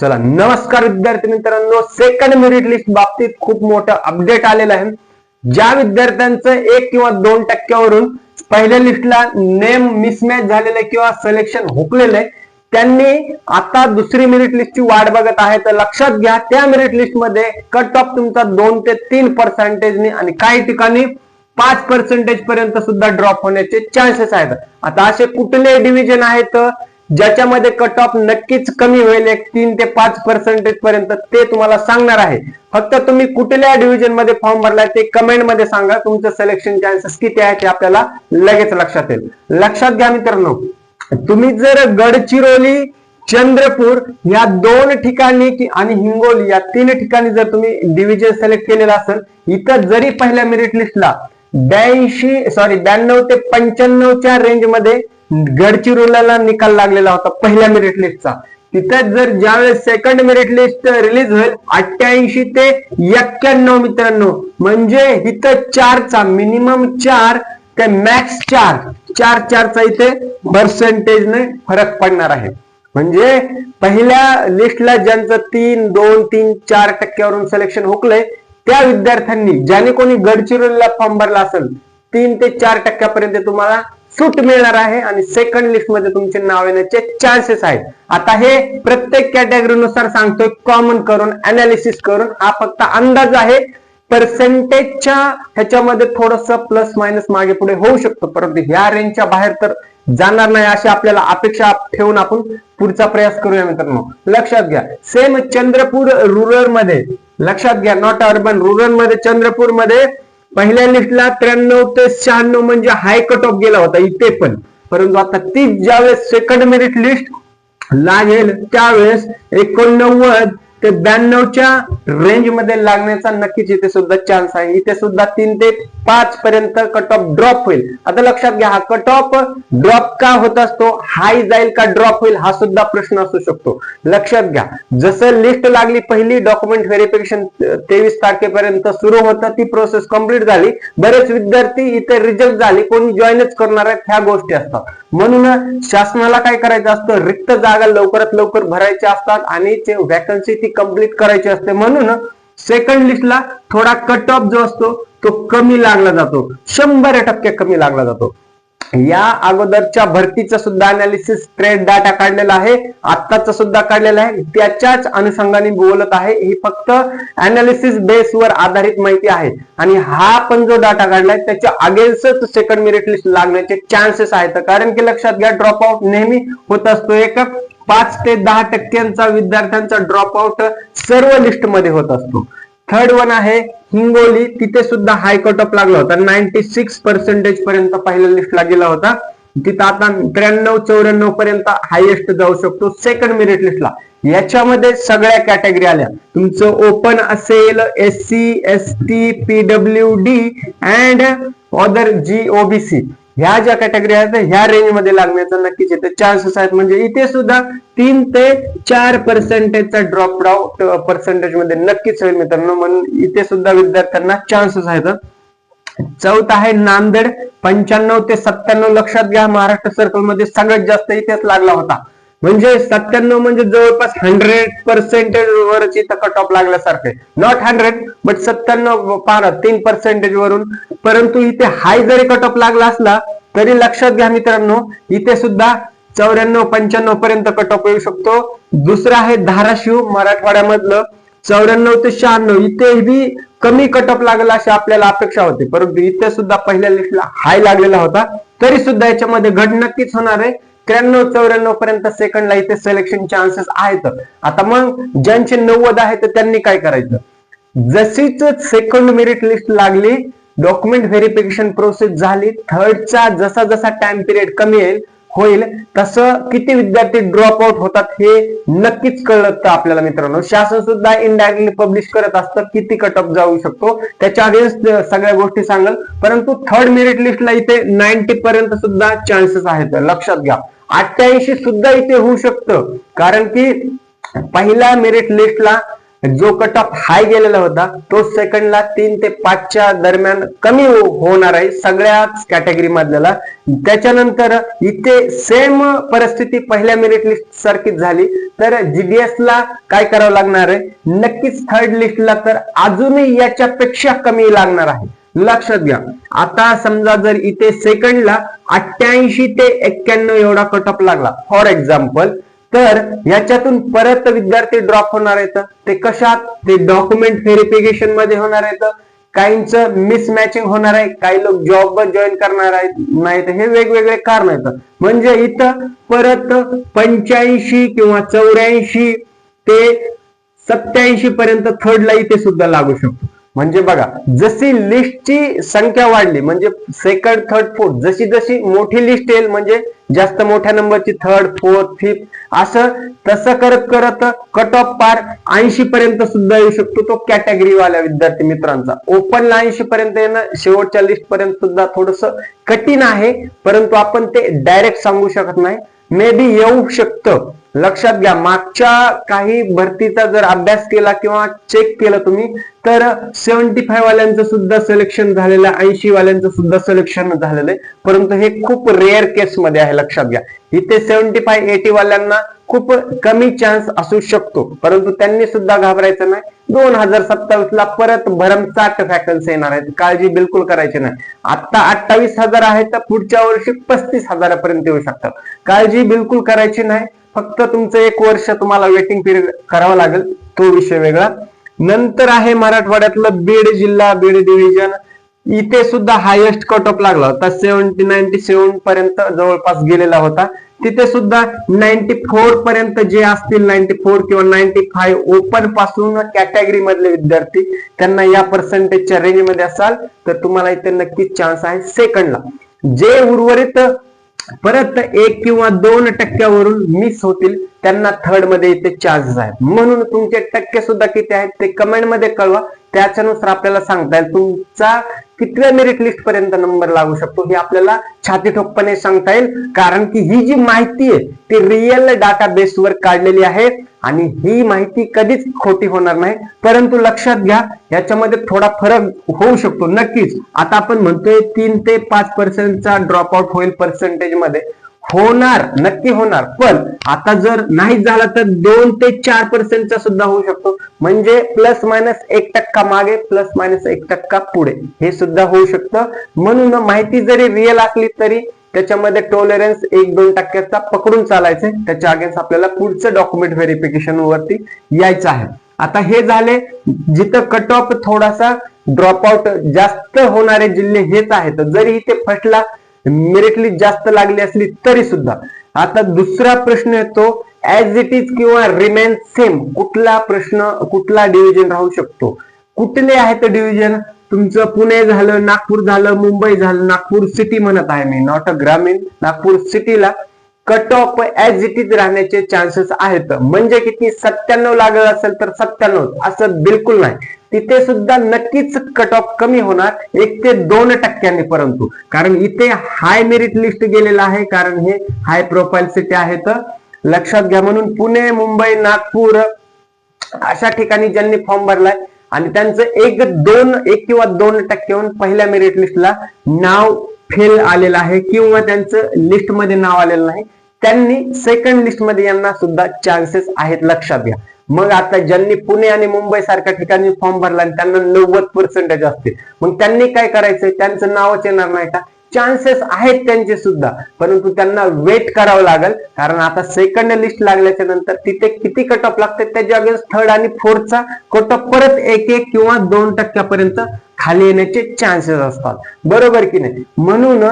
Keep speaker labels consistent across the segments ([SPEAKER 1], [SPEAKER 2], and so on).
[SPEAKER 1] चला, नमस्कार विद्यार्थी मित्रांनो, सेकंड मेरिट लिस्ट बाबतीत खूप मोठं अपडेट आलेलं आहे. ज्या विद्यार्थ्यांचं 1 किंवा 2% पहिल्या लिस्टला नेम मिसमॅच झालेलं किंवा सिलेक्शन हुकलेलं आहे, त्यांनी आता दुसरी मेरिट लिस्टची वाट बघत आहे. तर लक्षात घ्या, त्या मेरिट लिस्ट मध्ये कट ऑफ तुमचा 2 ते 3% आणि काही ठिकाणी 5% पर्यंत सुद्धा ड्रॉप होण्याचे चान्सेस आहेत. आता असे कुठले डिव्हिजन आहेत ज्याच्यामध्ये कट ऑफ नक्कीच कमी होईल, 3 ते 5% पर्यंत, ते तुम्हाला सांगणार आहे. फक्त तुम्ही कुठल्या डिव्हिजन मध्ये फॉर्म भरलाय ते कमेंट मध्ये सांगा. तुमचं सिलेक्शन चान्सेस किती आहे ते आपल्याला लगेच लक्षात येईल. लक्षात घ्या मित्रांनो, तुम्ही जर गडचिरोली, चंद्रपूर या 2 ठिकाणी आणि हिंगोली या 3 ठिकाणी जर तुम्ही डिव्हिजन सिलेक्ट केलेला असेल, इथं जरी पहिल्या मेरिट लिस्टला 92 ते 95च्या रेंज मध्ये गडचिरोलीला निकाल लागलेला होता पहिल्या मेरिट लिस्टचा, तिथं जर ज्यावेळेस सेकंड मेरिट लिस्ट रिलीज होईल 88 ते 91 मित्रांनो, म्हणजे इथं 4चा मिनिमम 4 ते मॅक्स 4चा इथे पर्सेंटेजने फरक पडणार आहे. म्हणजे पहिल्या लिस्टला ज्यांचं 3, 2, 3, 4% सिलेक्शन हुकलंय त्या विद्यार्थ्यांनी, ज्याने कोणी गडचिरोलीला फॉर्म भरला असेल, 3 ते 4% पर्यंत तुम्हाला सूट मिळणार आहे आणि सेकंड लिस्ट मध्ये तुमचे नाव येण्याचे चान्सेस आहेत. आता हे प्रत्येक कॅटेगरीनुसार सांगतोय, कॉमन करून अनालिसिस करून. हा फक्त अंदाज आहे. पर्सेंटेजच्या ह्याच्यामध्ये थोडस प्लस मायनस मागे पुढे होऊ शकतो, परंतु ह्या रेंजच्या बाहेर तर जाणार नाही अशी आपल्याला अपेक्षा ठेवून आपण पुढचा प्रयास करूया मित्रांनो. लक्षात घ्या, सेम चंद्रपूर रूरल मध्ये, लक्षात घ्या, नॉट अर्बन, रूरल मध्ये चंद्रपूर मध्ये पहिल्या लिस्टला 93 ते 96 म्हणजे हाय कट ऑफ गेला होता इथे पण. परंतु आता ती ज्यावेळेस सेकंड मेरिट लिस्ट लागेल त्यावेळेस 89 ते 92च्या रेंज मध्ये लागण्याचा नक्कीच इथे सुद्धा चान्स आहे. इथे सुद्धा 3 ते 5 पर्यंत कट ऑफ ड्रॉप होईल. आता लक्षात घ्या, हा कट ऑफ ड्रॉप का होत असतो, हाय जाईल का ड्रॉप होईल, हा सुद्धा प्रश्न असू शकतो. लक्षात घ्या, जसं लिस्ट लागली पहिली, डॉक्युमेंट व्हेरिफिकेशन 23 तारखेपर्यंत सुरू होतं, ती प्रोसेस कंप्लीट झाली. बरेच विद्यार्थी इथे रिजेक्ट झाले, कोणी जॉईनच करणार आहेत, ह्या गोष्टी असतात. म्हणून शासनाला काय करायचं असतं, रिक्त जागा लवकरात लवकर भरायच्या असतात आणि वॅकन्सी ती कंप्लीट करायची असते. म्हणून सेकंड लिस्टला थोडा कट ऑफ जो असतो तो कमी लागला जातो, 100% कमी लागला जातो. या अगोदरच्या भरतीचा सुद्धा अनालिसिस ट्रेड डाटा काढलेला आहे, आत्ताचा सुद्धा काढलेला आहे, त्याच्याच अनुषंगाने बोलत आहे. ही फक्त अनालिसिस बेसवर आधारित माहिती आहे आणि हा पण जो डाटा काढलाय त्याच्या अगेन्स्ट सेकंड मेरिट लिस्ट लागण्याचे चान्सेस आहेत. कारण की लक्षात घ्या, ड्रॉप आउट नेहमी होत असतो. 5 ते 10% विद्यार्थ्यांचा ड्रॉप आउट सर्व लिस्ट मध्ये होत असतो. थर्ड वन आहे हिंगोली, तिथे सुद्धा हाय कट ऑफ लागला होता, 96% पर्यंत पहिल्या लिस्टला गेला होता. तिथं आता 93-94 पर्यंत हायएस्ट जाऊ शकतो सेकंड मेरिट लिस्टला. याच्यामध्ये सगळ्या कॅटेगरी आल्या, तुमचं ओपन असेल, SC, ST, PWD and other GOBC, ह्या ज्या कॅटेगरी आहेत ह्या रेंज मध्ये लागण्याचा नक्कीच इथे चान्सेस आहेत. म्हणजे इथे सुद्धा 3 ते 4%चा ड्रॉप आउट पर्सेंटेज मध्ये नक्कीच होईल मित्रांनो. म्हणून इथे सुद्धा विद्यार्थ्यांना चान्सेस आहेत. चौथा आहे नांदेड, 95 ते 97. लक्षात घ्या, महाराष्ट्र सर्कल मध्ये सगळ्यात जास्त इथेच लागला होता. म्हणजे 97 म्हणजे जवळपास 100% वरच इथं कट ऑफ लागल्यासारखे, नॉट 100 बट 97 3% वरून. परंतु इथे हाय जरी कट ऑफ लागला असला तरी लक्षात घ्या मित्रांनो, इथे सुद्धा 94-95 पर्यंत कट ऑफ येऊ शकतो. दुसरं आहे धाराशिव, मराठवाड्यामधलं, 94 ते 96. इथे बी कमी कट ऑफ लागला अशी आपल्याला अपेक्षा होती, परंतु इथे सुद्धा पहिल्या लिस्टला हाय लागलेला होता. तरी सुद्धा याच्यामध्ये घट नक्कीच होणार आहे. 93-94 पर्यंत सेकंडला इथे सिलेक्शन चान्सेस आहेत. आता मग ज्यांचे 90 आहे तर त्यांनी काय करायचं, जशीच सेकंड मेरिट लिस्ट लागली, डॉक्युमेंट व्हेरिफिकेशन प्रोसेस झाली, थर्डचा जसा जसा टाइम पिरियड कमी होईल तसं किती विद्यार्थी ड्रॉप आउट होतात हे नक्कीच कळतं आपल्याला मित्रांनो. शासन सुद्धा इनडायरेक्टली पब्लिश करत असतं किती कट ऑफ जाऊ शकतो, त्याच्या अगेन्स्ट सगळ्या गोष्टी सांगेल. परंतु थर्ड मेरिट लिस्टला इथे 90 पर्यंत सुद्धा चान्सेस आहेत. लक्षात घ्या, 88 सुद्धा इथे होऊ शकतं, कारण की पहिल्या मेरिट लिस्टला जो कट ऑफ हाय गेलेला होता तो सेकंडला 3 ते 5च्या दरम्यान कमी होणार आहे सगळ्याच कॅटेगरी मधल्याला. त्याच्यानंतर इथे सेम परिस्थिती पहिल्या मेरिट लिस्ट सारखीच झाली तर जीडीएस ला काय करावं लागणार आहे, नक्कीच थर्ड लिस्टला तर अजूनही याच्यापेक्षा कमी लागणार आहे. लक्षात घ्या. आता समजा जर इथे सेकंडला 88 ते 91 एवढा कट ऑफ लागला फॉर एक्झाम्पल, तर याच्यातून परत विद्यार्थी ड्रॉप होणार आहेत. ते कशात, ते डॉक्युमेंट व्हेरिफिकेशन मध्ये होणार आहेत, काहींचं मिसमॅचिंग होणार आहे, काही लोक जॉब जॉईन करणार आहेत नाहीत, हे वेगवेगळे कारण आहेत. म्हणजे इथं परत 85 किंवा 84 ते 87 पर्यंत थर्डला इथे सुद्धा लागू शकतो. म्हणजे बघा, जशी लिस्टची संख्या वाढली म्हणजे सेकंड थर्ड फोर्थ, जशी जशी मोठी लिस्ट येईल म्हणजे जास्त मोठ्या नंबरची थर्ड फोर्थ फिफ्थ असं तसं करत करत कट ऑफ पार 80 पर्यंत सुद्धा येऊ शकतो तो कॅटेगरी वाल्या विद्यार्थी मित्रांचा. ओपनला 80 पर्यंत येणं शेवटच्या लिस्ट पर्यंत सुद्धा थोडस कठीण आहे, परंतु आपण ते डायरेक्ट सांगू शकत नाही, मे बी येऊ शकतं. लक्षात घ्या. मागच्या काही भरतीचा जर अभ्यास केला किंवा चेक केलं तुम्ही तर 75 वाल्यांचं सुद्धा सिलेक्शन झालेलं आहे, 80 वाल्यांचं सुद्धा सिलेक्शन झालेलं आहे, परंतु हे खूप रेअर केस मध्ये आहे. लक्षात घ्या. इथे 75-80 वाल्यांना खूप कमी चान्स असू शकतो, परंतु त्यांनी सुद्धा घाबरायचं नाही. 2027 ला परत भरमसाठ वॅकन्सी येणार आहेत, काळजी बिलकुल करायची नाही. आता 28,000 आहेत तर पुढच्या वर्षी 35,000 पर्यंत येऊ शकतात, काळजी बिलकुल करायची नाही. फक्त तुमचं 1 वर्ष तुम्हाला वेटिंग पिरियड करावा लागेल, तो विषय वेगळा. नंतर आहे मराठवाड्यातलं बीड जिल्हा, बीड डिव्हिजन. इथे सुद्धा हायेस्ट कट ऑफ लागला होता, 97 पर्यंत जवळपास गेलेला होता. तिथे सुद्धा 94 पर्यंत जे असतील, 94 किंवा 95 ओपन पासून कॅटेगरी मधले विद्यार्थी त्यांना या पर्सेंटेजच्या रेंज मध्ये असाल तर तुम्हाला इथे नक्कीच चान्स आहे सेकंडला. जे उर्वरित परत 1 किंवा 2% मिस होतील त्यांना थर्ड मध्ये इथे चान्सेस आहेत. म्हणून तुमचे टक्के सुद्धा किती आहेत ते कमेंट मध्ये कळवा, त्याच्यानुसार आपल्याला सांगता येईल तुमचा कितव्या मेरिट लिस्ट पर्यंत नंबर लागू शकतो हे आपल्याला छाती ठोकपणे सांगता येईल. कारण की ही जी माहिती आहे ती रिअल डाटाबेस वर काढलेली आहे आणि ही माहिती कधीच खोटी होणार नाही. परंतु लक्षात घ्या, याच्यामध्ये थोडा फरक होऊ शकतो नक्कीच. आता आपण म्हणतोय 3 ते 5% ड्रॉप आउट होईल पर्सेंटेज मध्ये, होणार, नक्की होणार. पण आता जर नाही झाला तर 2 ते 4% सुद्धा होऊ शकतो. म्हणजे प्लस मायनस 1% मागे, प्लस मायनस 1% पुढे, हे सुद्धा होऊ शकतं. म्हणून माहिती जरी रिअल असली तरी त्याच्यामध्ये टॉलरन्स 1-2% पकडून चालायचे. त्याच्या अगेन्स्ट आपल्याला पुढचं डॉक्युमेंट व्हेरिफिकेशन वरती यायचं आहे. आता हे झाले जिथं कट ऑफ थोडासा ड्रॉपआउट जास्त होणारे जिल्हे हेच आहेत, जरी इथे फर्स्टला मेरिट लिस्ट जास्त लागली असली तरी सुद्धा. आता दुसरा प्रश्न येतो, ऍज इट इज किंवा रिमेन सेम, कुठला प्रश्न, कुठला डिव्हिजन राहू शकतो? कुठले आहेत डिव्हिजन? तुमचं पुणे झालं, नागपूर झालं, मुंबई झालं, नागपूर सिटी म्हणत आहे मी, नॉट अ ग्रामीण, नागपूर सिटीला cut off as it is राहण्याचे चान्सेस आहेत. म्हणजे किती? 97 लागत असेल तर 97, असं बिलकुल नाही. तिथे सुद्धा नक्कीच कट ऑफ कमी होणार 1 ते 2%, परंतु कारण इथे हाय मेरिट लिस्ट गेलेला आहे, कारण हे हाय प्रोफाईल सिटी आहेत. लक्षात घ्या. म्हणून पुणे, मुंबई, नागपूर अशा ठिकाणी ज्यांनी फॉर्म भरलाय आणि त्यांचं 1 किंवा 2% पहिल्या मेरिट लिस्टला नाव फेल आलेलं आहे किंवा त्यांचं लिस्ट मध्ये नाव आलेलं नाही, त्यांनी सेकंड लिस्ट मध्ये यांना सुद्धा चान्सेस आहेत. लक्षात घ्या. मग आता ज्यांनी पुणे आणि मुंबई सारख्या ठिकाणी फॉर्म भरला आणि त्यांना 90% असतील, मग त्यांनी काय करायचंय? त्यांचं नावच येणार नाही का? चान्सेस आहेत त्यांचे सुद्धा, परंतु त्यांना वेट करावं लागेल. कारण आता सेकंड लिस्ट लागल्याच्या नंतर तिथे किती कट ऑफ लागते त्याच्या अगेन्स्ट थर्ड आणि फोर्थचा कट ऑफ परत 1 किंवा 2% पर्यंत खाली येण्याचे चान्सेस असतात, बरोबर की नाही? म्हणून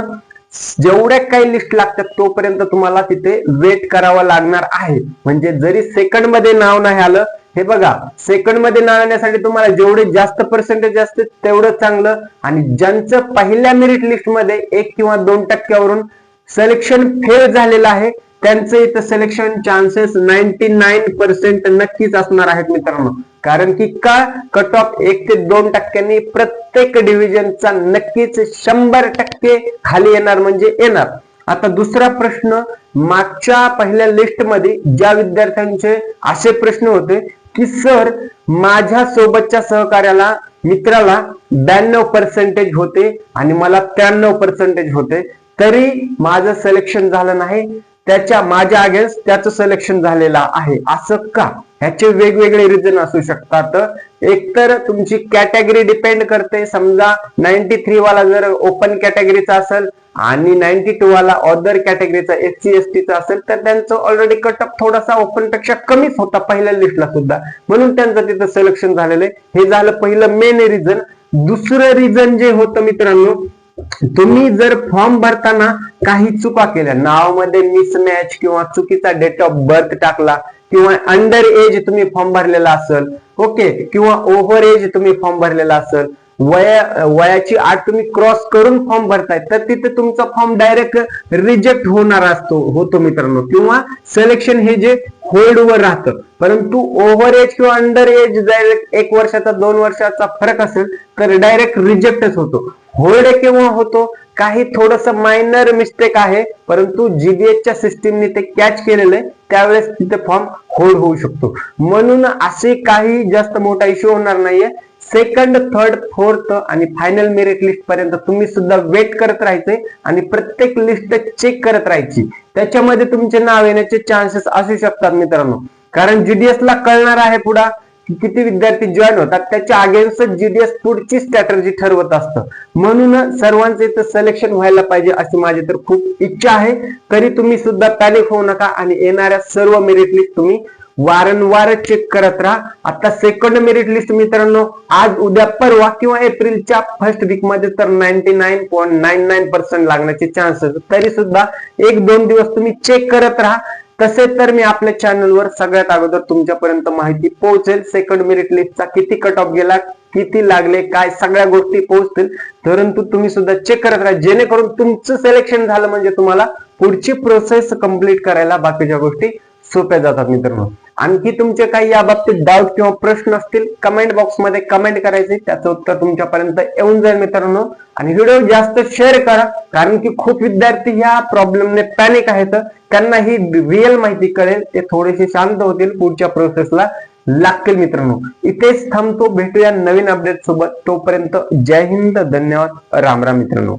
[SPEAKER 1] जेवढ्या काही लिस्ट लागतात तोपर्यंत तुम्हाला तिथे वेट करावं लागणार आहे. म्हणजे जरी सेकंड मध्ये नाव नाही आलं, हे बघा, सेकंड मध्ये नाव येण्यासाठी तुम्हाला जेवढे जास्त पर्सेंटेज असते तेवढं चांगलं. आणि ज्यांचं पहिल्या मेरिट लिस्ट मध्ये 1 किंवा 2% सिलेक्शन फेल झालेलं आहे त्यांचं इथं सिलेक्शन चान्सेस 99% नक्कीच असणार आहेत मित्रांनो. कारण की का? कट ऑफ 1 ते 2% प्रत्येक डिव्हिजनचा नक्कीच 100% खाली येणार, म्हणजे येणार. आता दुसरा प्रश्न, मागच्या पहिल्या लिस्ट मध्ये ज्या विद्यार्थ्यांचे असे प्रश्न होते की सर माझ्या सोबतच्या सहकार्याला मित्राला 92% होते आणि मला 93% होते, तरी माझं सिलेक्शन झालं नाही, माझ्या अगेन्स्ट त्याचं सिलेक्शन झालेलं आहे, असं का? ह्याचे वेगवेगळे रिझन असू शकतात. एकतर तुमची कॅटेगरी डिपेंड करते. समजा 93 वाला जर ओपन कॅटेगरीचा असेल आणि 92 वाला अदर कॅटेगरीचा SC ST चा असेल, तर त्यांचं ऑलरेडी कटअप थोडासा ओपन पेक्षा कमीच होता पहिल्या लिस्टला सुद्धा, म्हणून त्यांचं तिथं सिलेक्शन झालेलं आहे. हे झालं पहिलं मेन रिझन. दुसरं रिझन जे होतं मित्रांनो, तुम्ही जर फॉर्म भरताना काही चुका केल्या, नावामध्ये मिसमॅच किंवा चुकीचा डेट ऑफ बर्थ टाकला, किंवा अंडर एज तुम्ही फॉर्म भरलेला असेल, ओके, किंवा ओव्हर एज तुम्ही फॉर्म भरलेला असेल, वयाची अट तुम्ही क्रॉस करून फॉर्म भरताय, तर तिथे तुमचा फॉर्म डायरेक्ट रिजेक्ट होतो मित्रांनो, किंवा सिलेक्शन हे जे होल्डवर राहतं. परंतु ओव्हर एज किंवा अंडर एज डायरेक्ट 1 वर्षाचा 2 वर्षाचा फरक असेल तर डायरेक्ट रिजेक्टच होतो. होल्ड केव्हा होतो? काही थोडस मायनर मिस्टेक आहे, परंतु जीबीएसच्या सिस्टीमने ते कॅच केलेलं आहे, त्यावेळेस तिथे फॉर्म होल्ड होऊ शकतो. म्हणून असे काही जास्त मोठा इश्यू होणार नाहीये. सेकंड, थर्ड, फोर्थ आणि फायनल मेरिट लिस्ट पर्यंत तुम्ही सुद्धा वेट करत राहायचे आणि प्रत्येक लिस्ट चेक करत राहायची. त्याच्यामध्ये तुमचे नाव येण्याचे चान्सेस असू शकतात मित्रांनो, कारण जीडीएस ला कळणार आहे पुढे किती विद्यार्थी जॉईन होतात, त्याच्या अगेन्स्ट जीडीएस पुढची स्ट्रॅटर्जी ठरवत असतं. म्हणून सर्वांचे इथं सिलेक्शन व्हायला पाहिजे अशी माझी तर खूप इच्छा आहे. तरी तुम्ही सुद्धा पॅनिक होऊ नका आणि येणाऱ्या सर्व मेरिट लिस्ट तुम्ही वारंवार चेक करत राहा. आता सेकंड मेरिट लिस्ट मित्रांनो आज, उद्या, परवा किंवा एप्रिलच्या फर्स्ट वीक मध्ये तर 99.99% लागण्याचे चान्सेस, तरी सुद्धा 1-2 दिवस तुम्ही चेक करत राहा. तसे तर मी आपल्या चॅनलवर सगळ्यात अगोदर तुमच्यापर्यंत माहिती पोहोचेल. सेकंड मेरिट लिस्टचा किती कट ऑफ गेला, किती लागले, काय, सगळ्या गोष्टी पोहोचतील. परंतु तुम्ही सुद्धा चेक करत राहा, जेणेकरून तुमचं सिलेक्शन झालं म्हणजे तुम्हाला पुढची प्रोसेस कंप्लीट करायला बाकीच्या गोष्टी सोप्या जातात मित्रांनो. आणखी तुमचे काही या बाबतीत डाऊट किंवा प्रश्न असतील कमेंट बॉक्स मध्ये कमेंट करायचे, त्याचं उत्तर तुमच्यापर्यंत येऊन जाईल मित्रांनो. आणि व्हिडिओ जास्त शेअर करा, कारण की खूप विद्यार्थी ह्या प्रॉब्लेमने पॅनिक आहेत, त्यांना ही रिअल माहिती कळेल, ते थोडेसे शांत होतील, पुढच्या प्रोसेसला लागतील मित्रांनो. इथेच थांबतो, भेटूया नवीन अपडेट सोबत. तोपर्यंत जय हिंद, धन्यवाद, राम राम मित्रांनो.